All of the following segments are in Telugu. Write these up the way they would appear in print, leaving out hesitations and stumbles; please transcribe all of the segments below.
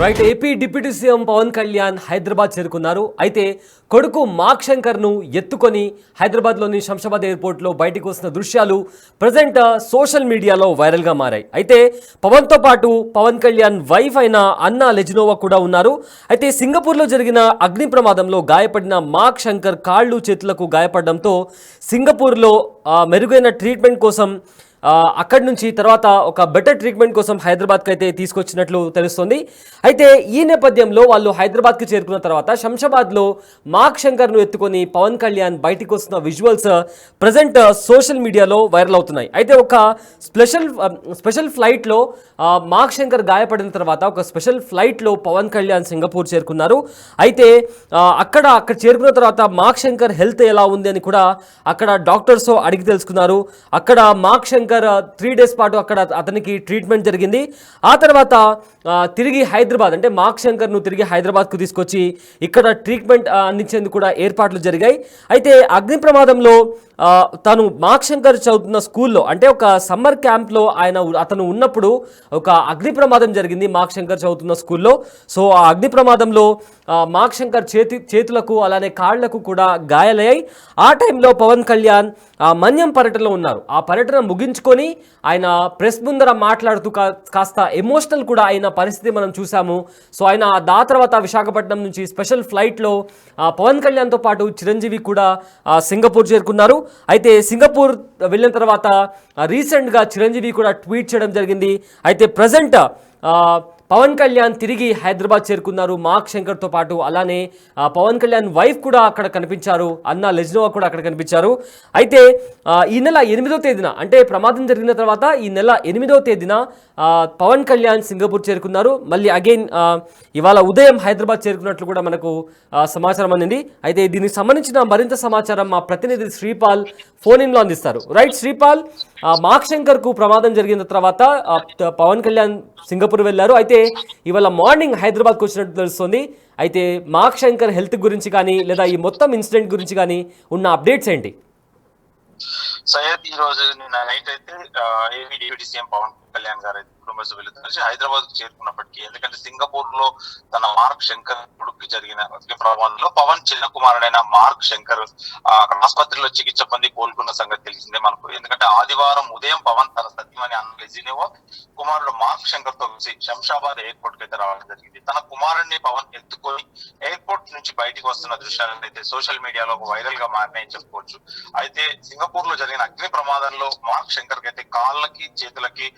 Right. AP deputy CM Pawan Kalyan Hyderabad చేరుకున్నారు. అయితే కొడుకు మార్క్ శంకర్ను ఎత్తుకొని హైదరాబాద్లోని శంషాబాద్ ఎయిర్పోర్ట్లో బయటకు వస్తున్న దృశ్యాలు ప్రజెంట్ సోషల్ మీడియాలో వైరల్గా మారాయి. అయితే పవన్తో పాటు పవన్ కళ్యాణ్ వైఫ్ అయిన అన్నా లెజినోవా కూడా ఉన్నారు. అయితే సింగపూర్లో జరిగిన అగ్ని ప్రమాదంలో గాయపడిన మార్క్ శంకర్ కాళ్ళు చేతులకు గాయపడడంతో సింగపూర్లో మెరుగైన ట్రీట్మెంట్ కోసం అక్కడి నుంచి తర్వాత ఒక బెటర్ ట్రీట్మెంట్ కోసం హైదరాబాద్కి అయితే తీసుకొచ్చినట్లు తెలుస్తుంది. అయితే ఈ నేపథ్యంలో వాళ్ళు హైదరాబాద్కి చేరుకున్న తర్వాత శంషాబాద్లో మార్క్ శంకర్ను ఎత్తుకొని పవన్ కళ్యాణ్ బయటికి వస్తున్న విజువల్స్ ప్రజెంట్ సోషల్ మీడియాలో వైరల్ అవుతున్నాయి. అయితే ఒక స్పెషల్ ఫ్లైట్లో మార్క్ శంకర్ గాయపడిన తర్వాత ఒక స్పెషల్ ఫ్లైట్లో పవన్ కళ్యాణ్ సింగపూర్ చేరుకున్నారు. అయితే అక్కడ చేరుకున్న తర్వాత మార్క్ శంకర్ హెల్త్ ఎలా ఉంది అని కూడా అక్కడ డాక్టర్స్ అడిగి తెలుసుకున్నారు. అక్కడ మార్క్ శంకర్ 3 days పాటు అక్కడ అతనికి ట్రీట్మెంట్ జరిగింది. ఆ తర్వాత తిరిగి హైదరాబాద్ అంటే మార్క్ శంకర్ను తిరిగి హైదరాబాద్కు తీసుకొచ్చి ఇక్కడ ట్రీట్మెంట్ అందించేందుకు కూడా ఏర్పాట్లు జరిగాయి. అయితే అగ్ని ప్రమాదంలో తను మార్క్ శంకర్ చదువుతున్న స్కూల్లో అంటే ఒక సమ్మర్ క్యాంప్లో అతను ఉన్నప్పుడు ఒక అగ్ని ప్రమాదం జరిగింది మార్క్ శంకర్ చదువుతున్న స్కూల్లో. సో ఆ అగ్ని ప్రమాదంలో మార్క్ శంకర్ చేతులకు అలానే కాళ్లకు కూడా గాయాలయ్యాయి. ఆ టైంలో పవన్ కళ్యాణ్ మన్యం పర్యటనలో ఉన్నారు. ఆ పర్యటన ముగించుకొని ఆయన ప్రెస్ ముందర మాట్లాడుతూ కాస్త ఎమోషనల్ కూడా అయిన పరిస్థితి మనం చూసాము. సో ఆయన తర్వాత విశాఖపట్నం నుంచి స్పెషల్ ఫ్లైట్లో పవన్ కళ్యాణ్తో పాటు చిరంజీవి కూడా సింగపూర్ చేరుకున్నారు. అయితే సింగపూర్ వెళ్ళిన తర్వాత రీసెంట్గా చిరంజీవి కూడా ట్వీట్ చేయడం జరిగింది. అయితే ప్రజెంట్ పవన్ కళ్యాణ్ తిరిగి హైదరాబాద్ చేరుకున్నారు మార్క్ శంకర్తో పాటు. అలానే పవన్ కళ్యాణ్ వైఫ్ కూడా అక్కడ కనిపించారు, అన్నా లెజినోవా కూడా అక్కడ కనిపించారు. అయితే ఈ నెల 8వ తేదీన అంటే ప్రమాదం జరిగిన తర్వాత ఈ నెల 8వ తేదీన పవన్ కళ్యాణ్ సింగపూర్ చేరుకున్నారు. మళ్ళీ అగైన్ ఇవాళ ఉదయం హైదరాబాద్ చేరుకున్నట్లు కూడా మనకు సమాచారం అందింది. అయితే దీనికి సంబంధించిన మరింత సమాచారం మా ప్రతినిధి శ్రీపాల్ ఫోన్ ఇన్లో అందిస్తారు. రైట్ శ్రీపాల్, మార్క్ శంకర్కు ప్రమాదం జరిగిన తర్వాత పవన్ కళ్యాణ్ సింగపూర్ వెళ్ళారు. అయితే ఇవాళ మార్నింగ్ హైదరాబాద్కి వచ్చినట్టు తెలుస్తుంది. అయితే మార్క్ శంకర్ హెల్త్ గురించి కానీ లేదా ఈ మొత్తం ఇన్సిడెంట్ గురించి కానీ ఉన్న అప్డేట్స్ ఏంటి? సయ్యద్, ఈ రోజు నిన్న నైట్ అయితే AP deputy CM Pawan Kalyan గారు కుటుంబ సభ్యులు కలిసి హైదరాబాద్ కు చేరుకున్నప్పటికీ, ఎందుకంటే సింగపూర్ లో తన మార్క్ శంకర్ కొడుకు జరిగిన ప్రమాదంలో పవన్ చిన్న కుమారుడైన మార్క్ శంకర్ అక్కడ ఆసుపత్రిలో చికిత్స పొంది కోలుకున్న సంగతి తెలిసిందే మనకు. ఎందుకంటే ఆదివారం ఉదయం పవన్ తన సతీమణి అన్న లెజినోవా కుమారుడు మార్క్ శంకర్ తో కలిసి శంషాబాద్ ఎయిర్పోర్ట్ కి అయితే రావడం జరిగింది. తన కుమారుడిని పవన్ ఎత్తుకొని ఎయిర్పోర్ట్ నుంచి బయటికి వస్తున్న దృశ్యాలను అయితే సోషల్ మీడియాలో వైరల్ గా మారినాయని చెప్పుకోవచ్చు. అయితే సింగపూర్ లో జరిగిన అగ్ని ప్రమాదంలో మార్క్ శంకర్ కి అయితే కాళ్ళకి చేతులకి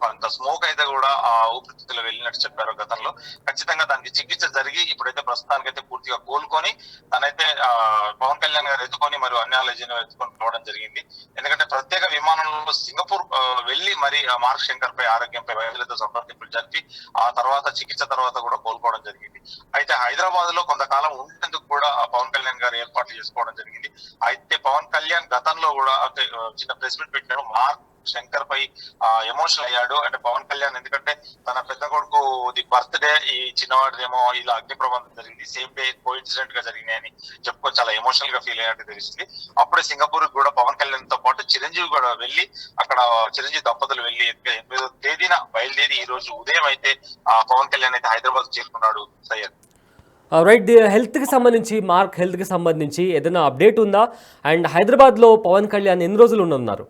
కొంత స్మోక్ అయితే కూడా ఊపిరితిత్తులు వెళ్ళినట్టు చెప్పారు గతంలో. ఖచ్చితంగా దానికి చికిత్స జరిగి ఇప్పుడైతే ప్రస్తుతానికైతే పూర్తిగా కోలుకొని తనైతే పవన్ కళ్యాణ్ గారు ఎత్తుకొని మరియు అన్నా లెజినోవా ఎత్తుకొని పోవడం జరిగింది. ఎందుకంటే ప్రత్యేక విమానంలో సింగపూర్ వెళ్లి మరి మార్క్ శంకర్ పై ఆరోగ్యంపై వైద్యులతో సంప్రదింపులు జరిపి ఆ తర్వాత చికిత్స తర్వాత కూడా కోలుకోవడం జరిగింది. అయితే హైదరాబాద్ లో కొంతకాలం ఉండేందుకు కూడా పవన్ కళ్యాణ్ గారు ఏర్పాట్లు చేసుకోవడం జరిగింది. అయితే పవన్ కళ్యాణ్ గతంలో కూడా చిన్న ప్రెస్ మీట్ పెట్టారు. మార్క్ శంకర్ పై ఎమోషనల్ అయ్యాడు. అంటే పవన్ కళ్యాణ్ ఎందుకంటే తన పెద్ద కొడుకు బర్త్డే ఈ చిన్నవాడిదేమో ఇలా అగ్ని ప్రమాదం జరిగింది, సేమ్ డే కోఇన్సిడెంట్ గా జరిగినాయని చెప్పుకొని చాలా ఎమోషనల్ గా ఫీల్ అయినట్టు తెలిసింది. అప్పుడే సింగపూర్ కూడా పవన్ కళ్యాణ్ తో పాటు చిరంజీవి కూడా వెళ్లి అక్కడ చిరంజీవి దంపతులు వెళ్లి 8వ తేదీన బయలుదేరి ఈ రోజు ఉదయం అయితే పవన్ కళ్యాణ్ అయితే హైదరాబాద్ చేరుకున్నాడు. సయ్యద్, రైట్. హెల్త్కి సంబంధించి మార్క్ హెల్త్కి సంబంధించి ఏదైనా అప్డేట్ ఉందా? అండ్ హైదరాబాద్లో పవన్ కళ్యాణ్ ఎన్ని రోజులు ఉండనున్నారు?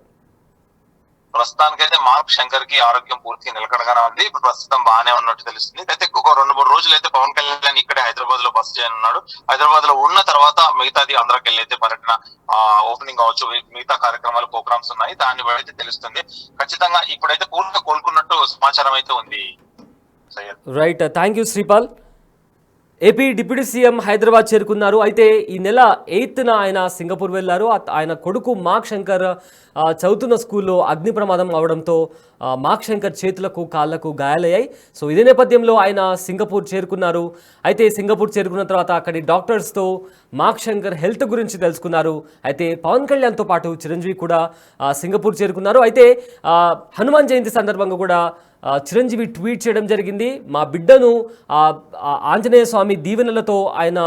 ప్రస్తుతానికైతే మార్క్ శంకర్ కి ఆరోగ్యం పూర్తిగా నిలకడగానే ఉంది. ఇప్పుడు ప్రస్తుతం బాగానే ఉన్నట్టు తెలుస్తుంది. అయితే ఒక 2-3 రోజులు అయితే పవన్ కళ్యాణ్ ఇక్కడే హైదరాబాద్ లో బస చేయనున్నాడు. హైదరాబాద్ లో ఉన్న తర్వాత మిగతాది ఆంధ్రాకి వెళ్ళి అయితే పర్యటన ఓపెనింగ్ కావచ్చు, మిగతా కార్యక్రమాలు ప్రోగ్రామ్స్ ఉన్నాయి. దాన్ని బట్టి అయితే తెలుస్తుంది. ఖచ్చితంగా ఇప్పుడైతే పూర్తిగా కోలుకున్నట్టు సమాచారం అయితే ఉంది. Right, thank you Sripal. AP deputy CM Hyderabad చేరుకున్నారు. అయితే ఈ నెల 8న ఆయన సింగపూర్ వెళ్ళారు. ఆయన కొడుకు మార్క్ శంకర్ చదువుతున్న స్కూల్లో అగ్ని ప్రమాదం అవడంతో మార్క్ శంకర్ చేతులకు కాళ్లకు గాయాలయ్యాయి. సో ఇదే నేపథ్యంలో ఆయన సింగపూర్ చేరుకున్నారు. అయితే సింగపూర్ చేరుకున్న తర్వాత అక్కడి డాక్టర్స్తో మార్క్ శంకర్ హెల్త్ గురించి తెలుసుకున్నారు. అయితే పవన్ కళ్యాణ్తో పాటు చిరంజీవి కూడా సింగపూర్ చేరుకున్నారు. అయితే హనుమాన్ జయంతి సందర్భంగా కూడా చిరంజీవి ట్వీట్ చేయడం జరిగింది. మా బిడ్డను ఆంజనేయ స్వామి దీవెనలతో ఆయన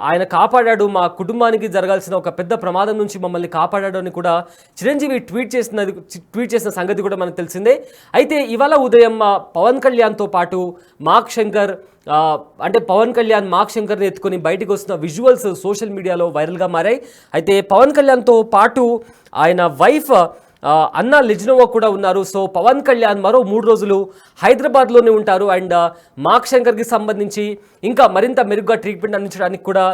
ఆయన కాపాడాడు, మా కుటుంబానికి జరగాల్సిన ఒక పెద్ద ప్రమాదం నుంచి మమ్మల్ని కాపాడాడు అని కూడా చిరంజీవి ట్వీట్ చేసిన సంగతి కూడా మనకు తెలిసిందే. అయితే ఇవాళ ఉదయం పవన్ కళ్యాణ్తో పాటు మార్క్ శంకర్ అంటే పవన్ కళ్యాణ్ మార్క్ శంకర్ని ఎత్తుకొని బయటకు వస్తున్న విజువల్స్ సోషల్ మీడియాలో వైరల్గా మారాయి. అయితే పవన్ కళ్యాణ్తో పాటు ఆయన వైఫ్ అన్నా లిజ్నోవా కూడా ఉన్నారు. సో పవన్ కళ్యాణ్ మరో 3 రోజులు హైదరాబాద్లోనే ఉంటారు. అండ్ మార్క్ శంకర్కి సంబంధించి ఇంకా మరింత మెరుగ్గా ట్రీట్మెంట్ అందించడానికి కూడా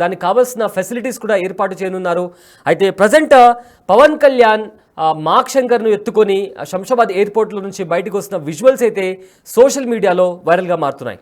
దానికి కావాల్సిన ఫెసిలిటీస్ కూడా ఏర్పాటు చేయనున్నారు. అయితే ప్రజెంట్ పవన్ కళ్యాణ్ మార్క్ శంకర్ను ఎత్తుకొని శంషాబాద్ ఎయిర్పోర్ట్లో నుంచి బయటకు వస్తున్న విజువల్స్ అయితే సోషల్ మీడియాలో వైరల్గా మారుతున్నాయి.